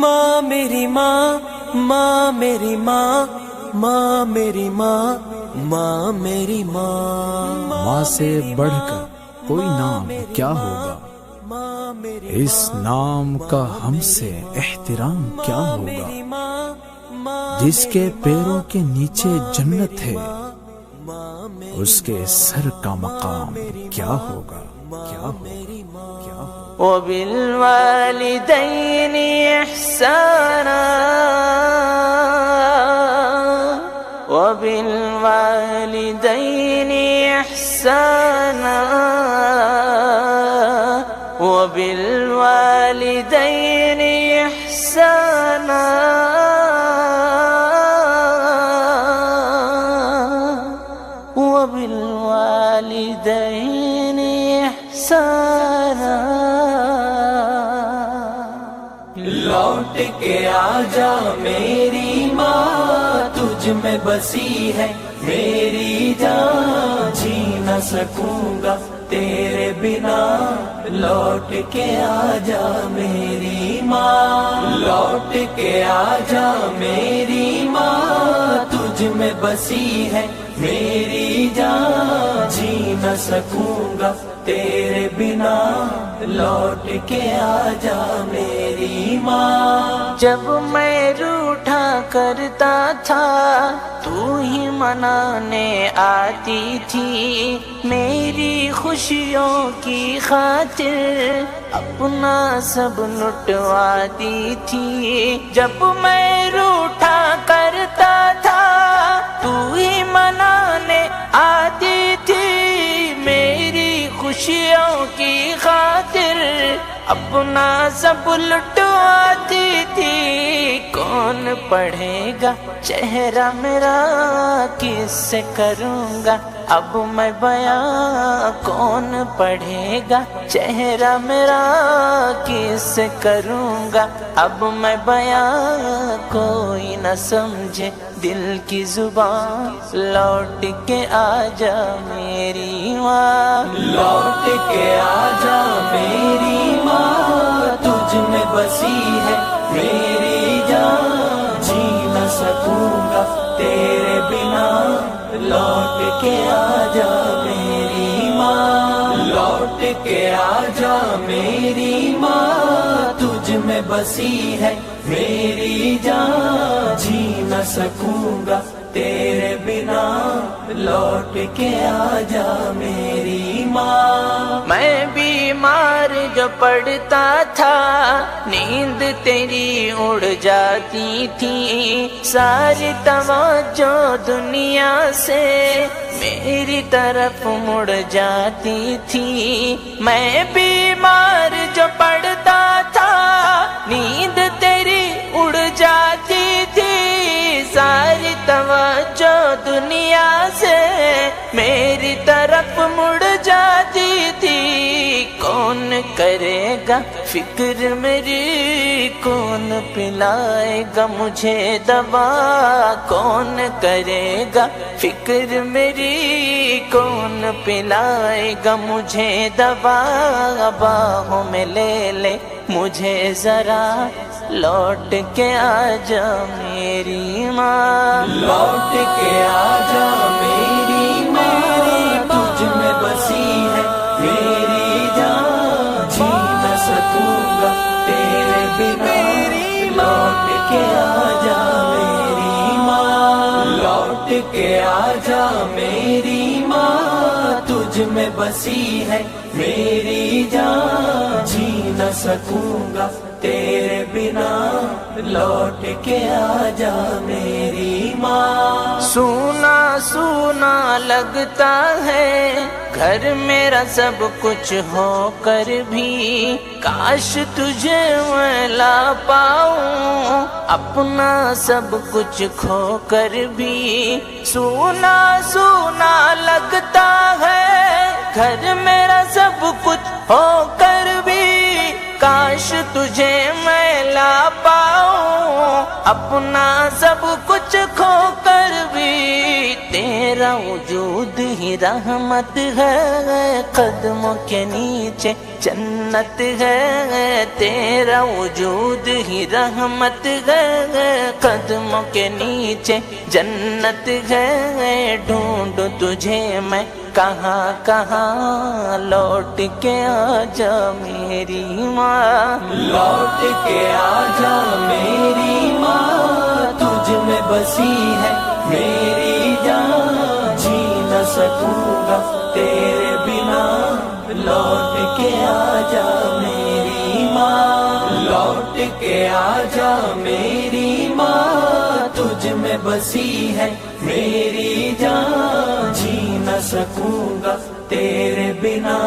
ماں میری ماں، ماں میری ماں، ماں میری ماں، ماں میری ماں۔ ماں سے بڑھ کر کوئی نام کیا ہوگا، اس نام کا ہم سے احترام کیا ہوگا۔ جس کے پیروں کے نیچے جنت ہے، اس کے سر کا مقام کیا ہوگا، کیا ہوگا، کیا ہوگا۔ وبالوالدین احسانا، وبالوالدین احسانا، وبالوالدین احسانا، وبالوالدین احسانا۔ لوٹ کے آجا میری ماں، تجھ میں بسی ہے میری جان، جی نہ سکوں گا تیرے بنا۔ لوٹ کے آجا میری ماں، لوٹ کے آجا میری ماں، تجھ میں بسی ہے میری جان، جی نہ سکوں گا تیرے بنا۔ لوٹ کے آجا میری ماں۔ جب میں روٹھا کرتا تھا تو ہی منانے آتی تھی، میری خوشیوں کی خاطر اپنا سب لٹواتی تھی۔ جب میں روٹھا کرتا تھا تو ہی منانے آتی تھی، میری خوشیوں کی خاطر اپنا سب لٹواتی تھی۔ کون پڑھے گا چہرہ میرا، کس سے کروں گا اب میں بیاں؟ کون پڑھے گا چہرہ میرا، کس سے کروں گا اب میں بیاں؟ کوئی نہ سمجھے دل کی زبان، لوٹ کے آجا میری ماں۔ لوٹ کے آجا میری ماں، تجھ میں بسی ہے میری جان، جی نہ سکوں گا تیرے بنا۔ لوٹ کے آجا میری ماں، لوٹ کے آجا میری ماں، تجھ میں بسی ہے میری جان، جی نہ سکوں گا تیرے بنا۔ لوٹ کے آجا میری ماں۔ میں بیمار جو پڑتا تھا، نیند تیری اڑ جاتی تھی، ساری توجہ دنیا سے میری طرف مڑ جاتی تھی۔ میں بیمار جو پڑتا تھا، نیند تیری اڑ جاتی تھی، ساری توجہ دنیا سے میری طرف مڑ جاتی تھی۔ کون کرے گا فکر میری، کون پلائے گا مجھے دوا؟ کون کرے گا فکر میری، کون پلائے گا مجھے دوا؟ باہوں میں لے لے مجھے ذرا، لوٹ کے آجا میری ماں۔ لوٹ کے آجا میری ماں، تجھ میں بسی ہے میری جان، جی نہ سکوں گا تیرے بنا۔ لوٹ کے آجا میری ماں، لوٹ کے آجا میری ماں، تجھ میں بسی ہے میری جان، جی نہ سکوں گا تیرے بنا۔ لوٹ کے آجا میری ماں۔ سونا سونا لگتا ہے گھر میرا سب کچھ ہو کر بھی، کاش تجھے میں لا پاؤں اپنا سب کچھ کھو کر بھی۔ سونا سونا لگتا ہے گھر میرا سب کچھ ہو کر بھی، کاش تجھے میں لا پاؤں اپنا سب کچھ کھو کر بھی۔ تیرا وجود ہی رحمت ہے، قدموں کے نیچے جنت ہے، تیرا وجود ہی رحمت ہے، قدموں کے نیچے جنت ہے، ڈھونڈ تجھے میں کہاں کہاں، لوٹ کے آجا میری ماں، لوٹ کے آجا میری ماں، تجھ میں بسی ہے میری جان، جی نہ سکوں گا تیرے بنا، لوٹ کے آجا میری ماں، لوٹ کے آجا میری ماں، تجھ میں بسی ہے میری جان، جی نہ سکوں گا تیرے بنا،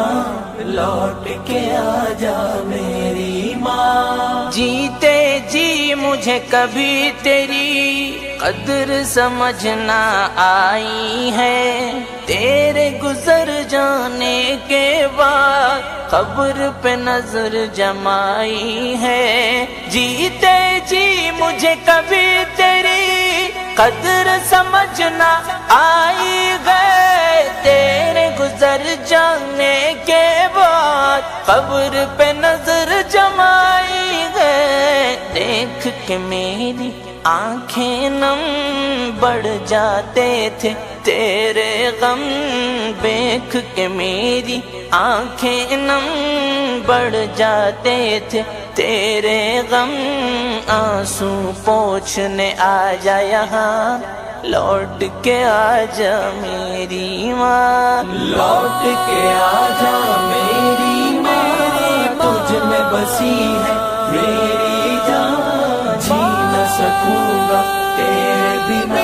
لوٹ کے آجا میری ماں۔ جیتے جی مجھے کبھی تیری قدر سمجھنا آئی ہے، تیرے گزر جانے کے بعد قبر پہ نظر جمائی ہے، جیتے جی مجھے کبھی تیری قدر سمجھنا آئی ہے، تیرے گزر جانے کے بعد قبر پہ نظر جمائی ہے، دیکھ کے میری آنکھیں نم بڑھ جاتے تھے تیرے غم، دیکھ کے میری آنکھیں نم بڑھ جاتے تھے تیرے غم، آنسو پوچھنے آجا یہاں، لوٹ کے آجا میری ماں، لوٹ کے آجا میری ماں، تجھ میں بسی ہے میری جان، جی نہ سکوں گا تیرے بنا،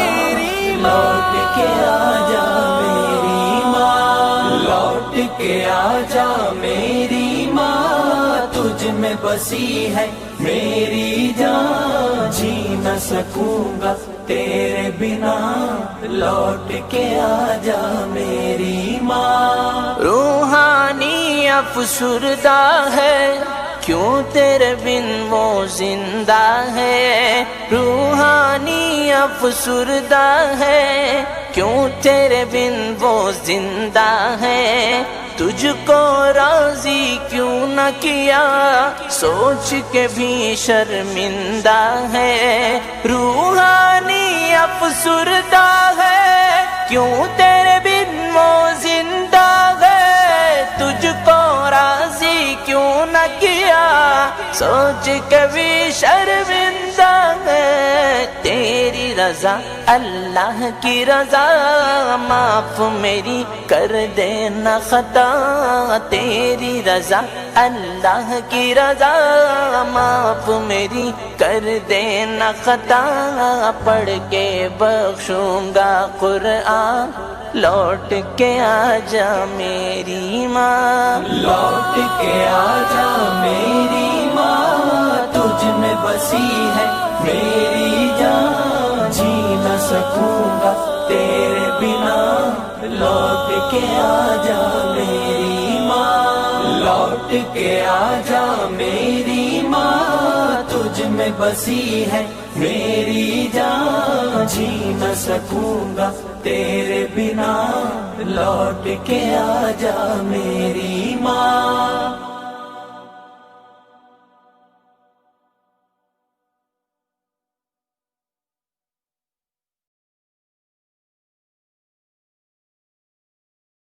لوٹ کے آجا میری ماں، لوٹ کے آجا میری ماں، تجھ میں بسی ہے میری جان، جی نہ سکوں گا تیرے بنا، لوٹ کے آجا میری ماں۔ روحانی افسردہ ہے کیوں تیرے بن وہ زندہ ہے، روحانی افسردہ ہے کیوں تیرے بن وہ زندہ ہے، تجھ کو راضی کیوں نہ کیا سوچ کے بھی شرمندہ ہے، روحانی افسردہ ہے کیوں تیرے بن وہ زندہ ہے، تجھ کو راضی کیوں نہ کیا سوچ کے بھی شرمندہ ہے، تیری رضا اللہ کی رضا، معاف میری کر دینا خطا، تیری رضا اللہ کی رضا، معاف میری کر دینا خطا، پڑھ کے بخشوں گا قرآن، لوٹ کے آجا میری ماں، لوٹ کے آجا میری ماں، تجھ میں بسی ہے میری جان، جی نہ سکوں گا تیرے بنا، لوٹ کے آجا میری ماں، لوٹ کے آجا میری ماں، تجھ میں بسی ہے میری جان، جی نہ سکوں گا تیرے بنا، لوٹ کے آجا میری ماں۔